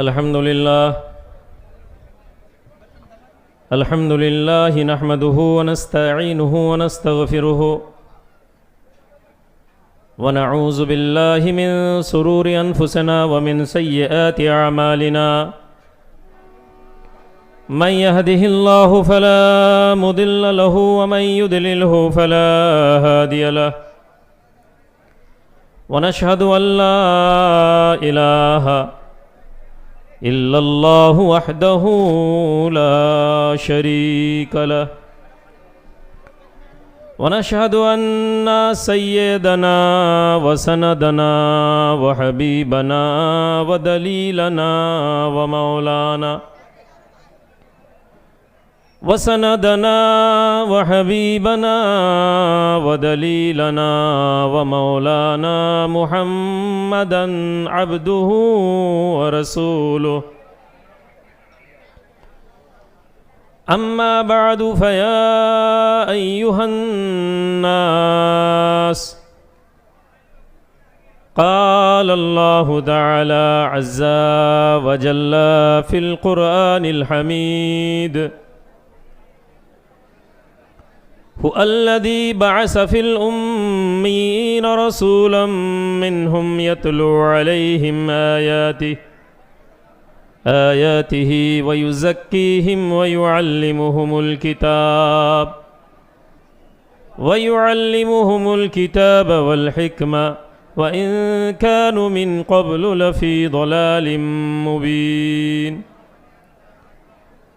الحمد لله نحمده ونستعينه ونستغفره ونعوذ بالله من شرور أنفسنا ومن سيئات أعمالنا من يهده الله فلا مضل له ومن يضلله فلا هادي له ونشهد أن لا إله إلا الله وحده لا شريك له ونشهد أن سيدنا وسندنا وحبيبنا ودليلنا ومولانا وسندنا وحبيبنا ودليلنا ومولانا محمدا عبده ورسوله أما بعد فيا أيها الناس قال الله تعالى عز وجل في القرآن الحميد هو الذي بعث في الأميين رسولا منهم يتلو عليهم آياته ويزكيهم ويعلمهم الكتاب والحكمة وإن كانوا من قبل لفي ضلال مبين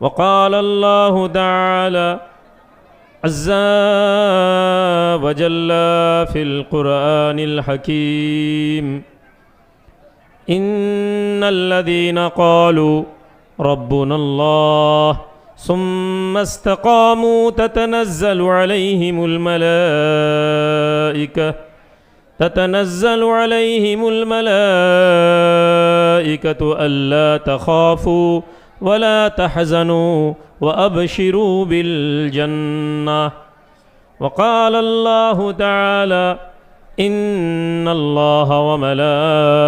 وقال الله تعالى عز وجل في القرآن الحكيم إن الذين قالوا ربنا الله ثم استقاموا تتنزل عليهم الملائكة ألا تخافوا ولا تحزنوا وأبشروا بالجنة وقال الله تعالى إن الله وملائكته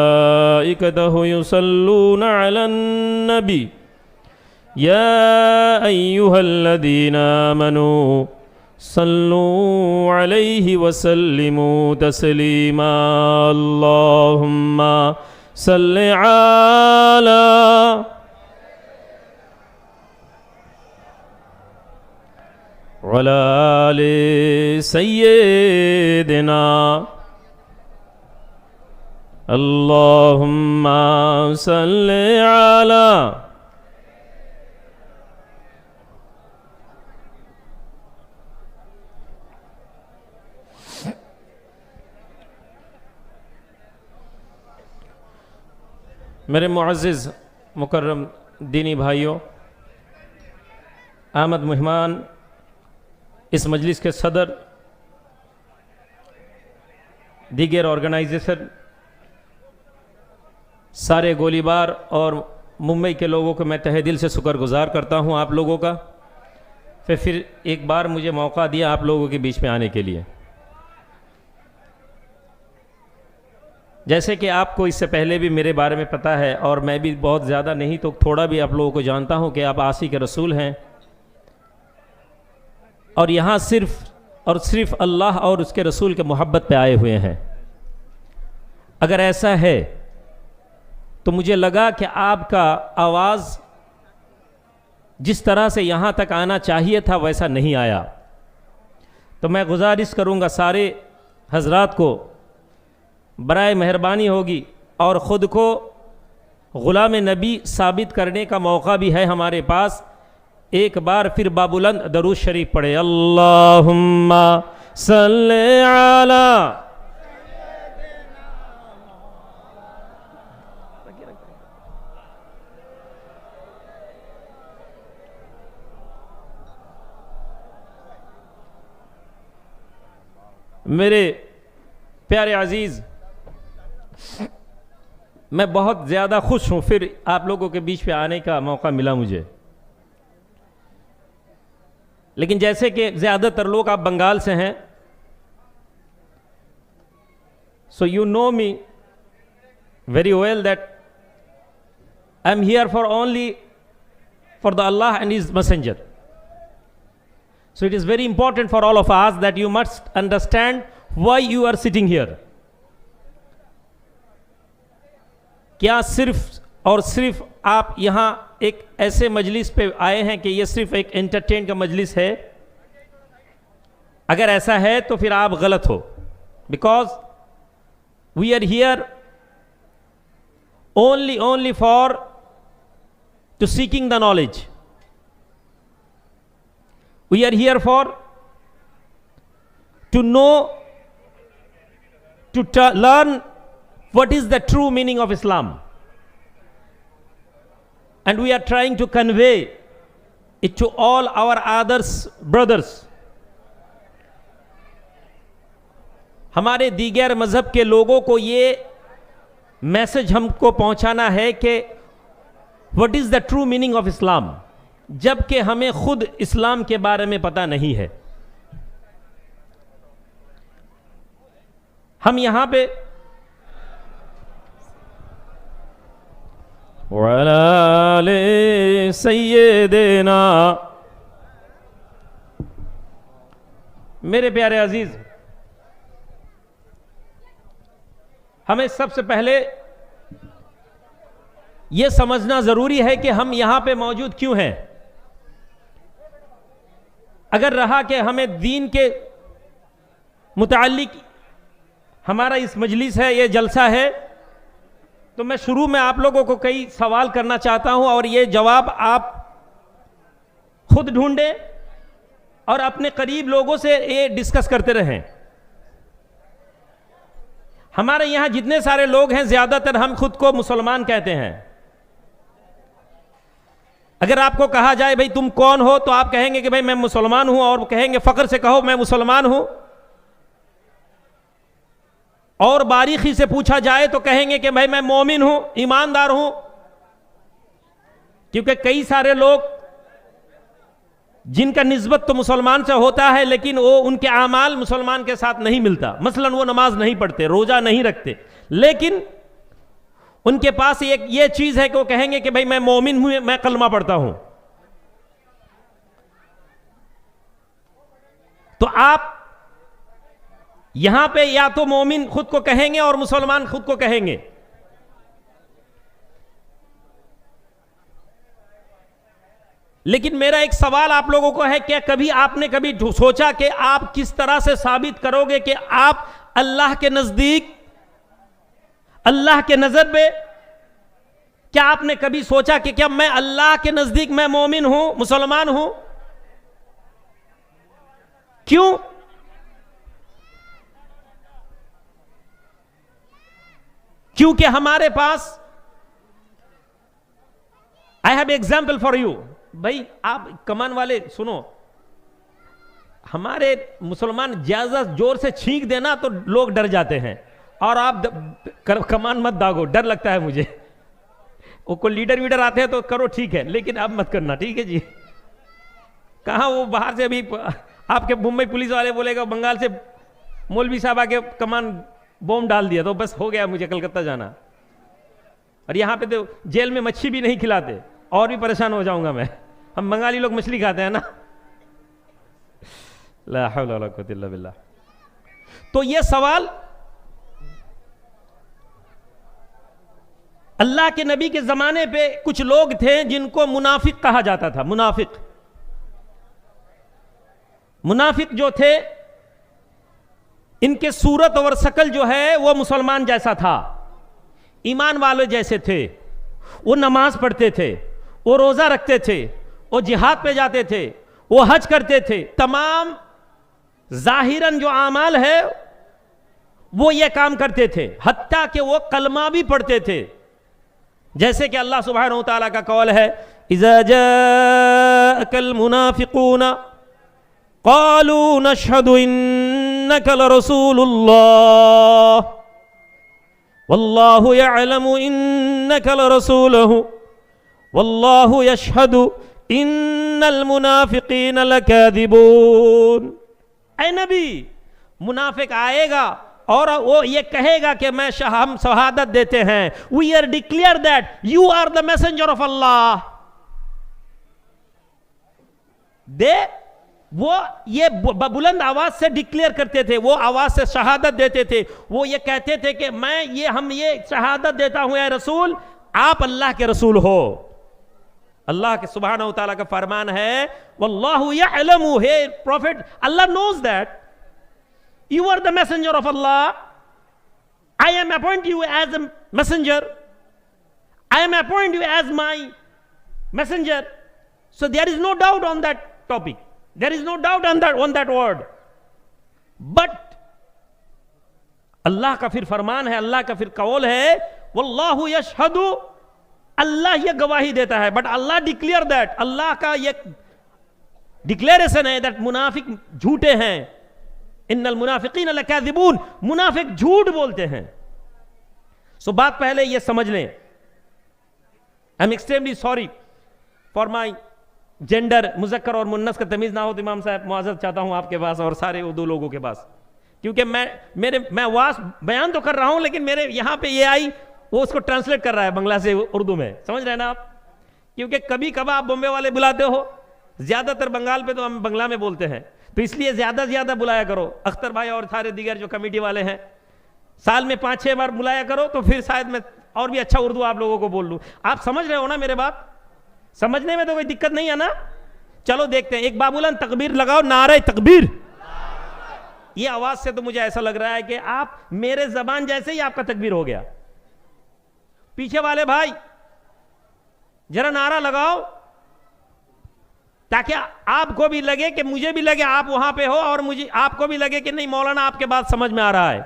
يصلون على النبي يا أيها الذين آمنوا صلوا عليه وسلموا تسليما اللهم صل على وعلى آل سيدنا اللهم صل على میرے معزز مکرم دینی بھائیوں، آمد مہمان، اس مجلس کے صدر، دیگر آرگنائزیشن، سارے گولی بار اور ممبئی کے لوگوں کو میں تہہ دل سے شکر گزار کرتا ہوں آپ لوگوں کا، پھر ایک بار مجھے موقع دیا آپ لوگوں کے بیچ میں آنے کے لیے۔ جیسے کہ آپ کو اس سے پہلے بھی میرے بارے میں پتہ ہے، اور میں بھی بہت زیادہ نہیں تو تھوڑا بھی آپ لوگوں کو جانتا ہوں کہ آپ عاشق رسول ہیں، اور یہاں صرف اللہ اور اس کے رسول کے محبت پہ آئے ہوئے ہیں۔ اگر ایسا ہے تو مجھے لگا کہ آپ کا آواز جس طرح سے یہاں تک آنا چاہیے تھا ویسا نہیں آیا، تو میں گزارش کروں گا سارے حضرات کو، برائے مہربانی ہوگی، اور خود کو غلام نبی ثابت کرنے کا موقع بھی ہے ہمارے پاس، ایک بار پھر بابلند درود شریف پڑھے، اللہم صلی علی میرے پیارے عزیز، میں بہت زیادہ خوش ہوں پھر آپ لوگوں کے بیچ پہ آنے کا موقع ملا مجھے، لیکن جیسے کہ زیادہ تر لوگ آپ بنگال سے ہیں، so you know me very well that I am here for only for the Allah and His Messenger. So it is very important for all of us that you must understand why you are sitting here. کیا صرف اور صرف آپ یہاں ایک ایسے مجلس پہ آئے ہیں کہ یہ صرف ایک انٹرٹین کا مجلس ہے؟ اگر ایسا ہے تو پھر آپ غلط ہو. Because we are here only for to seeking the knowledge. We are here for to know, to learn what is the true meaning of Islam, and we are trying to convey it to all our others brothers. ہمارے دیگر مذہب کے لوگوں کو یہ message ہم کو پہنچانا ہے کہ what is the true meaning of Islam، جبکہ ہمیں خود اسلام کے بارے میں پتہ نہیں ہے. ہم یہاں پہ وَعَلَى آلِ سَيِّدِنَا، میرے پیارے عزیز، ہمیں سب سے پہلے یہ سمجھنا ضروری ہے کہ ہم یہاں پہ موجود کیوں ہیں. اگر رہا کہ ہمیں دین کے متعلق ہمارا اس مجلس ہے، یہ جلسہ ہے، تو میں شروع میں آپ لوگوں کو کئی سوال کرنا چاہتا ہوں، اور یہ جواب آپ خود ڈھونڈیں اور اپنے قریب لوگوں سے یہ ڈسکس کرتے رہیں. ہمارے یہاں جتنے سارے لوگ ہیں زیادہ تر ہم خود کو مسلمان کہتے ہیں. اگر آپ کو کہا جائے بھئی تم کون ہو، تو آپ کہیں گے کہ بھئی میں مسلمان ہوں، اور کہیں گے فخر سے کہو میں مسلمان ہوں. اور باریکی سے پوچھا جائے تو کہیں گے کہ بھئی میں مومن ہوں، ایماندار ہوں. کیونکہ کئی سارے لوگ جن کا نسبت تو مسلمان سے ہوتا ہے، لیکن وہ ان کے اعمال مسلمان کے ساتھ نہیں ملتا. مثلا وہ نماز نہیں پڑھتے، روزہ نہیں رکھتے، لیکن ان کے پاس یہ چیز ہے کہ وہ کہیں گے کہ بھئی میں مومن ہوں، میں کلمہ پڑھتا ہوں. تو آپ یہاں پہ یا تو مومن خود کو کہیں گے اور مسلمان خود کو کہیں گے. لیکن میرا ایک سوال آپ لوگوں کو ہے، کیا کبھی آپ نے کبھی سوچا کہ آپ کس طرح سے ثابت کرو گے کہ آپ اللہ کے نزدیک، اللہ کے نظر میں، کیا آپ نے کبھی سوچا کہ کیا میں اللہ کے نزدیک میں مومن ہوں، مسلمان ہوں؟ کیوں؟ کیونکہ ہمارے پاس I have example for you. بھائی آپ کمان والے سنو، ہمارے مسلمان زیادہ زور سے چھینک دینا تو لوگ ڈر جاتے ہیں، اور آپ کمان مت داغو، ڈر لگتا ہے مجھے. وہ کوئی لیڈر ویڈر آتے ہیں تو کرو ٹھیک ہے، لیکن اب مت کرنا، ٹھیک ہے جی. کہاں وہ باہر سے ابھی آپ کے ممبئی پولیس والے بولے گا بنگال سے مولوی صاحب آ کے کمان بوم ڈال دیا تو بس ہو گیا مجھے کلکتہ جانا. اور یہاں پہ تو جیل میں مچھی بھی نہیں کھلاتے، اور بھی پریشان ہو جاؤں گا میں. ہم بنگالی لوگ مچھلی کھاتے ہیں نا. لا حول ولا قوت الا باللہ. تو یہ سوال اللہ کے نبی کے زمانے پہ کچھ لوگ تھے جن کو منافق کہا جاتا تھا. منافق جو تھے، ان کے صورت اور شکل جو ہے وہ مسلمان جیسا تھا، ایمان والے جیسے تھے. وہ نماز پڑھتے تھے، وہ روزہ رکھتے تھے، وہ جہاد پہ جاتے تھے، وہ حج کرتے تھے. تمام ظاہراً جو اعمال ہے وہ یہ کام کرتے تھے، حتیٰ کہ وہ کلمہ بھی پڑھتے تھے. جیسے کہ اللہ سبحانہ و تعالیٰ کا قول ہے، اذا جاءك المنافقون قالوا نشهد انك لرسول الله والله يعلم انك لرسوله والله يشهد ان المنافقين لكاذبون. اے نبی، منافق آئے گا اور وہ یہ کہے گا کہ ہم شہادت دیتے ہیں, we are declare that you are the messenger of Allah. وہ یہ بلند آواز سے ڈکلیئر کرتے تھے, وہ آواز سے شہادت دیتے تھے, وہ یہ کہتے تھے کہ ہم یہ شہادت دیتا ہوں اے رسول, آپ اللہ کے رسول ہو. اللہ کے سبحانہ و تعالیٰ کا فرمان ہے, واللہ یعلم, ہے prophet, Allah knows that you are the messenger of Allah. I am appointing you as a messenger. I am appointing you as my messenger. So there is no doubt on that topic. There is no doubt on that word. But اللہ کا پھر فرمان ہے, اللہ کا پھر قول ہے, واللہ یشہد, اللہ یہ گواہی دیتا ہے. بٹ اللہ ڈکلیئر دیٹ, اللہ کا یہ ڈکلیریشن ہے دیٹ منافق جھوٹے ہیں. ان المنافقین لکاذبون, منافق جھوٹ بولتے ہیں. سو بات پہلے یہ سمجھ لیں, I am extremely sorry for my gender, مذکر اور مؤنث کا تمیز نہ ہو تو امام صاحب معذرت چاہتا ہوں آپ کے پاس اور سارے اردو لوگوں کے پاس, کیونکہ میں واس بیان تو کر رہا ہوں لیکن میرے یہاں پہ یہ آئی وہ اس کو ٹرانسلیٹ کر رہا ہے بنگلہ سے اردو میں, سمجھ رہے ہیں نا آپ, کیونکہ کبھی کبھار آپ بمبے والے بلاتے ہو, زیادہ تر بنگال پہ تو ہم بنگلہ میں بولتے ہیں, تو اس لیے زیادہ زیادہ بلایا کرو. اختر بھائی اور سارے دیگر جو کمیٹی والے ہیں, سال میں 5-6 بار بلایا کرو, تو پھر شاید میں اور بھی اچھا اردو آپ لوگوں کو بول لوں. آپ سمجھ رہے ہو نا میرے بات, سمجھنے میں تو کوئی دقت نہیں ہے نا. چلو دیکھتے ہیں, ایک بابولان تکبیر لگاؤ, نعرہ تکبیر. یہ آواز سے تو مجھے ایسا لگ رہا ہے کہ آپ میرے زبان جیسے ہی آپ کا تکبیر ہو گیا. پیچھے والے بھائی ذرا نعرہ لگاؤ تاکہ آپ کو بھی لگے کہ مجھے بھی لگے آپ وہاں پہ ہو, اور مجھے آپ کو بھی لگے کہ نہیں مولانا آپ کے بات سمجھ میں آ رہا ہے.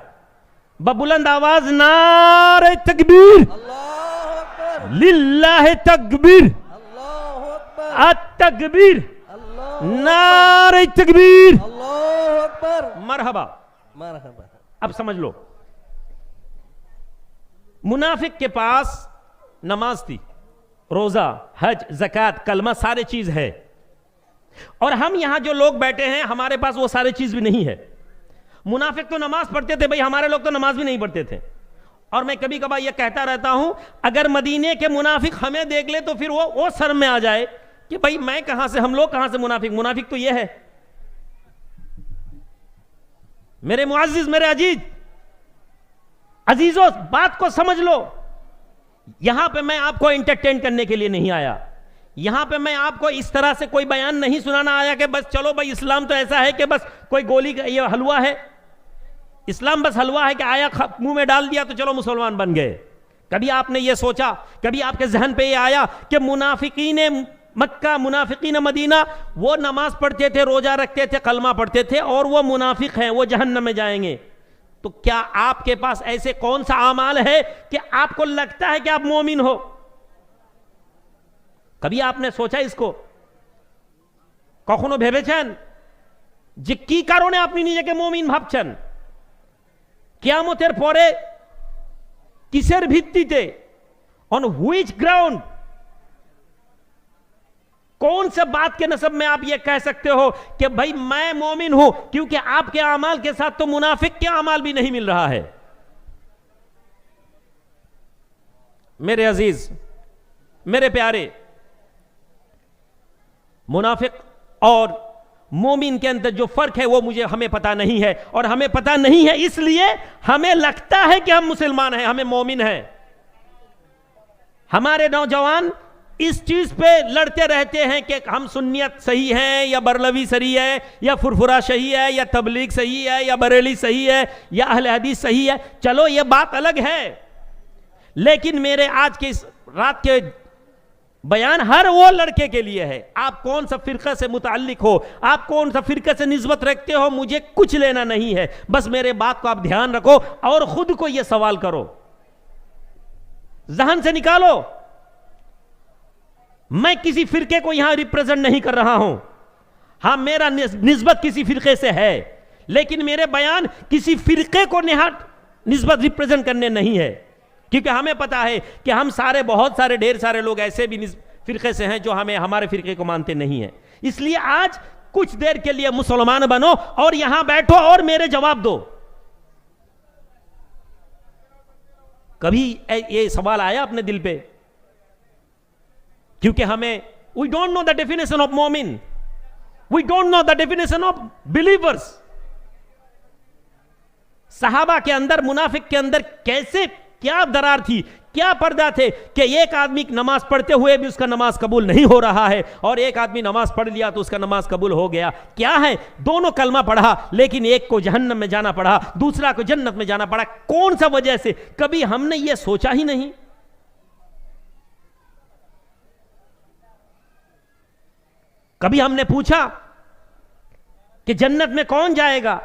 ببلند آواز نعرہ تکبیر, للہ تکبیر, التکبیر, نعرہ تکبیر, مرحبا. اب سمجھ لو, منافق کے پاس نماز تھی, روزہ, حج, زکوٰۃ, کلمہ, سارے چیز ہے, اور ہم یہاں جو لوگ بیٹھے ہیں ہمارے پاس وہ سارے چیز بھی نہیں ہے. منافق تو نماز پڑھتے تھے بھائی, ہمارے لوگ تو نماز بھی نہیں پڑھتے تھے. اور میں کبھی کبھار یہ کہتا رہتا ہوں, اگر مدینے کے منافق ہمیں دیکھ لے تو پھر وہ شرم میں آ جائے کہ بھائی میں کہاں سے, ہم لوگ کہاں سے منافق, منافق تو یہ ہے. میرے معزز, میرے عزیزوں, بات کو سمجھ لو. یہاں پہ میں آپ کو انٹرٹین کرنے کے لیے نہیں آیا, یہاں پہ میں آپ کو اس طرح سے کوئی بیان نہیں سنانا آیا کہ بس چلو بھائی اسلام تو ایسا ہے کہ بس کوئی گولی کا یہ حلوہ ہے, اسلام بس حلوہ ہے کہ آیا منہ میں ڈال دیا تو چلو مسلمان بن گئے. کبھی آپ نے یہ سوچا, کبھی آپ کے ذہن پہ یہ آیا کہ منافقین مکہ, منافقین مدینہ, وہ نماز پڑھتے تھے, روزہ رکھتے تھے, کلمہ پڑھتے تھے, اور وہ منافق ہیں, وہ جہنم میں جائیں گے. تو کیا آپ کے پاس ایسے کون سا اعمال ہے کہ آپ کو لگتا ہے کہ آپ مومن ہو؟ کبھی آپ نے سوچا اس کو؟ কখনো ভেবেছেন যে কি কারণে আপনি নিজেকে মুমিন ভাবছেন? কিয়ামতের পরে কিসের ভিত্তিতে, on which ground, کون سے بات کے نسب میں آپ یہ کہہ سکتے ہو کہ بھائی میں مومن ہوں؟ کیونکہ آپ کے اعمال کے ساتھ تو منافق کے اعمال بھی نہیں مل رہا ہے. میرے عزیز، میرے پیارے، منافق اور مومن کے اندر جو فرق ہے وہ ہمیں پتہ نہیں ہے، اور ہمیں پتہ نہیں ہے اس لیے ہمیں لگتا ہے کہ ہم مسلمان ہیں، ہمیں مومن ہیں. ہمارے نوجوان اس چیز پہ لڑتے رہتے ہیں کہ ہم سنیت صحیح ہیں یا برلوی صحیح ہے یا فرفرہ صحیح ہے یا تبلیغ صحیح ہے یا بریلی صحیح ہے یا اہل حدیث صحیح ہے. چلو یہ بات الگ ہے، لیکن میرے آج کے اس رات کے بیان ہر وہ لڑکے کے لیے ہے. آپ کون سا فرقہ سے متعلق ہو، آپ کون سا فرقہ سے نسبت رکھتے ہو، مجھے کچھ لینا نہیں ہے. بس میرے بات کو آپ دھیان رکھو اور خود کو یہ سوال کرو، ذہن سے نکالو. میں کسی فرقے کو یہاں ریپریزنٹ نہیں کر رہا ہوں. ہاں میرا نسبت کسی فرقے سے ہے، لیکن میرے بیان کسی فرقے کو نسبت ریپریزنٹ کرنے نہیں ہے، کیونکہ ہمیں پتا ہے کہ ہم سارے بہت سارے ڈھیر سارے لوگ ایسے بھی فرقے سے ہیں جو ہمارے فرقے کو مانتے نہیں ہیں. اس لیے آج کچھ دیر کے لیے مسلمان بنو اور یہاں بیٹھو اور میرے جواب دو. کبھی یہ سوال آیا اپنے دل پہ؟ کیونکہ ہمیں we don't know the definition of مومن, we don't know the definition of believers. صحابہ کے اندر, منافق کے اندر کیسے, کیا درار تھی, کیا پردہ تھے کہ ایک آدمی نماز پڑھتے ہوئے بھی اس کا نماز قبول نہیں ہو رہا ہے, اور ایک آدمی نماز پڑھ لیا تو اس کا نماز قبول ہو گیا. کیا ہے؟ دونوں کلمہ پڑھا لیکن ایک کو جہنم میں جانا پڑا, دوسرا کو جنت میں جانا پڑا. کون سا وجہ سے؟ کبھی ہم نے یہ سوچا ہی نہیں. کبھی ہم نے پوچھا کہ جنت میں کون جائے گا؟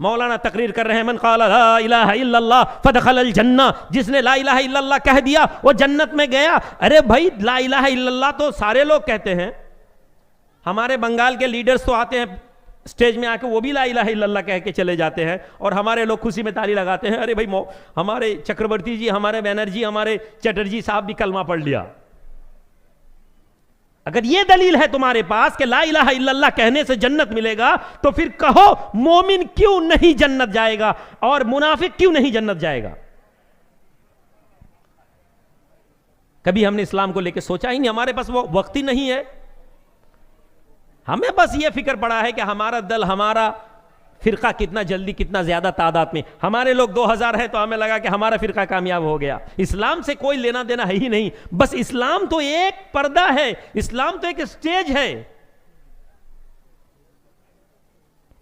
مولانا تقریر کر رہے ہیں, من قال لا الہ الا اللہ فدخل الجنہ, جس نے لا الہ الا اللہ کہہ دیا وہ جنت میں گیا. ارے بھائی, لا الہ الا اللہ تو سارے لوگ کہتے ہیں. ہمارے بنگال کے لیڈرز تو آتے ہیں اسٹیج میں آ کے, وہ بھی لا الہ الا اللہ کہہ کے چلے جاتے ہیں, اور ہمارے لوگ خوشی میں تالی لگاتے ہیں. ارے بھائی, ہمارے چکرورتی جی, ہمارے بینرجی, ہمارے چٹرجی صاحب بھی کلمہ پڑھ لیا. اگر یہ دلیل ہے تمہارے پاس کہ لا الہ الا اللہ کہنے سے جنت ملے گا, تو پھر کہو مومن کیوں نہیں جنت جائے گا اور منافق کیوں نہیں جنت جائے گا؟ کبھی ہم نے اسلام کو لے کے سوچا ہی نہیں. ہمارے پاس وہ وقت ہی نہیں ہے. ہمیں بس یہ فکر پڑا ہے کہ ہمارا دل, ہمارا فرقہ کتنا جلدی, کتنا زیادہ تعداد میں, ہمارے لوگ 2000 ہیں تو ہمیں لگا کہ ہمارا فرقہ کامیاب ہو گیا. اسلام سے کوئی لینا دینا ہے ہی نہیں. بس اسلام تو ایک پردہ ہے, اسلام تو ایک سٹیج ہے.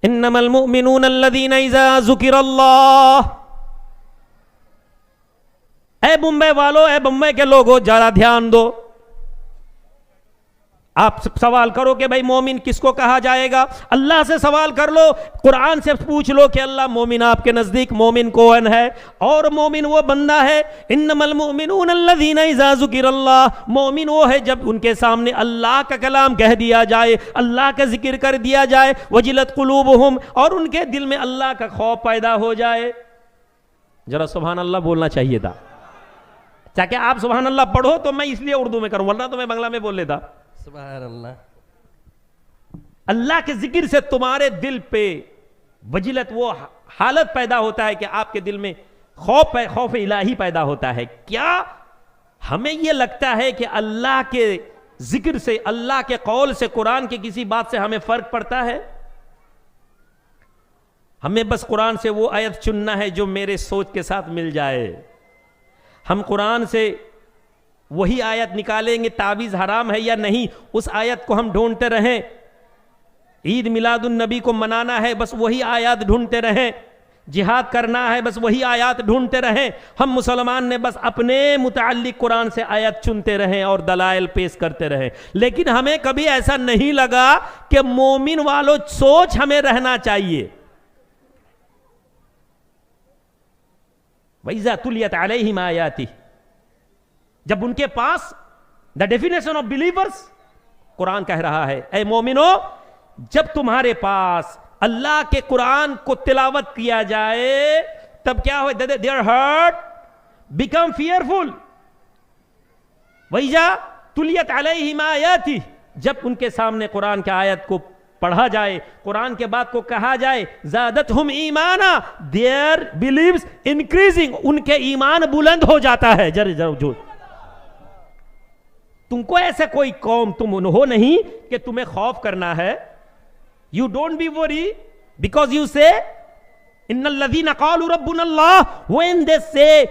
انما المؤمنون الذین اذا ذکر اللہ. اے بمبئی والو, اے بمبئی کے لوگوں, ذرا دھیان دو. آپ سوال کرو کہ بھائی مومن کس کو کہا جائے گا؟ اللہ سے سوال کر لو, قرآن سے پوچھ لو کہ اللہ مومن آپ کے نزدیک مومن کون ہے؟ اور مومن وہ بندہ ہے, انما المؤمنون الذین اذا ذکر اللہ, مومن وہ ہے جب ان کے سامنے اللہ کا کلام کہہ دیا جائے, اللہ کا ذکر کر دیا جائے, وجلت قلوبہم, اور ان کے دل میں اللہ کا خوف پیدا ہو جائے. ذرا سبحان اللہ بولنا چاہیے تھا, تاکہ آپ سبحان اللہ پڑھو تو میں اس لیے اردو میں کروں, ورنہ تو میں بنگلہ میں بول لیتا. سبحان اللہ. اللہ کے ذکر سے تمہارے دل پہ وجلت, وہ حالت پیدا ہوتا ہے کہ آپ کے دل میں خوف الہی پیدا ہوتا ہے. کیا ہمیں یہ لگتا ہے کہ اللہ کے ذکر سے, اللہ کے قول سے, قرآن کی کسی بات سے ہمیں فرق پڑتا ہے؟ ہمیں بس قرآن سے وہ آیت چننا ہے جو میرے سوچ کے ساتھ مل جائے. ہم قرآن سے وہی آیت نکالیں گے, تعویذ حرام ہے یا نہیں اس آیت کو ہم ڈھونڈتے رہیں. عید میلاد النبی کو منانا ہے, بس وہی آیات ڈھونڈتے رہیں. جہاد کرنا ہے, بس وہی آیات ڈھونڈتے رہیں. ہم مسلمان نے بس اپنے متعلق قرآن سے آیت چنتے رہیں اور دلائل پیش کرتے رہیں. لیکن ہمیں کبھی ایسا نہیں لگا کہ مومن والوں سوچ ہمیں رہنا چاہیے. وَإِذَا تُلِيَتْ عَلَيْهِمْ آيَاتِهِ, جب ان کے پاس دا ڈیفینیشن آف بلیورز, قرآن کہہ رہا ہے اے مومنو, جب تمہارے پاس اللہ کے قرآن کو تلاوت کیا جائے تب کیا ہوئے؟ their heart become fearful. وَإِذَا تُلِيَتْ عَلَيْهِمْ آيَاتِهِ, جب ان کے سامنے قرآن کی آیت کو پڑھا جائے, قرآن کے بعد کو کہا جائے زادتہم ایمانا, their beliefs increasing, ان کے ایمان بلند ہو جاتا ہے. جو تم کو ایسا کوئی قوم تم ہو نہیں کہ تمہیں خوف کرنا ہے. You don't be worried because you say ان الذین قالوا ربنا اللہ, when they say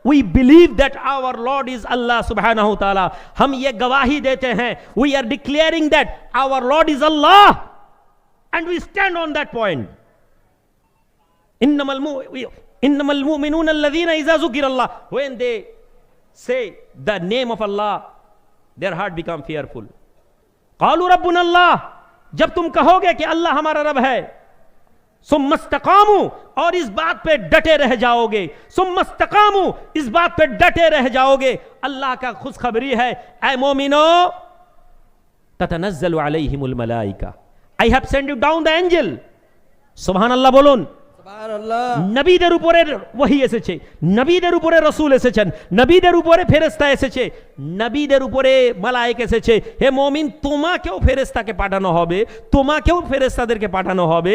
we believe that our Lord is Allah سبحانہ وتعالی, ہم یہ گواہی دیتے ہیں, we are declaring that our Lord is Allah and we stand on that point. انما المؤمنون الذین اذا ذکر اللہ, when they say the name of Allah their heart become fearful. قالوا ربنا اللہ, جب تم کہو گے کہ اللہ ہمارا رب ہے, ثم استقاموا, اور اس بات پہ ڈٹے رہ جاؤ گے, ثم استقاموا, اس بات پہ ڈٹے رہ جاؤ گے. اللہ کا خوشخبری ہے اے مومنو, تتنزل علیہم الملائکہ, I have sent you down the angel. سبحان اللہ بولون. নবীদের উপরে ওহী এসেছে, নবীদের উপরে রাসূল এসেছেন, নবীদের উপরে ফেরেশতা এসেছে, নবীদের উপরে মালায়েক এসেছে। হে মুমিন, তোমাকেও ফেরেশতাকে পাঠানো হবে, তোমাকেও ফেরেশতাদেরকে পাঠানো হবে।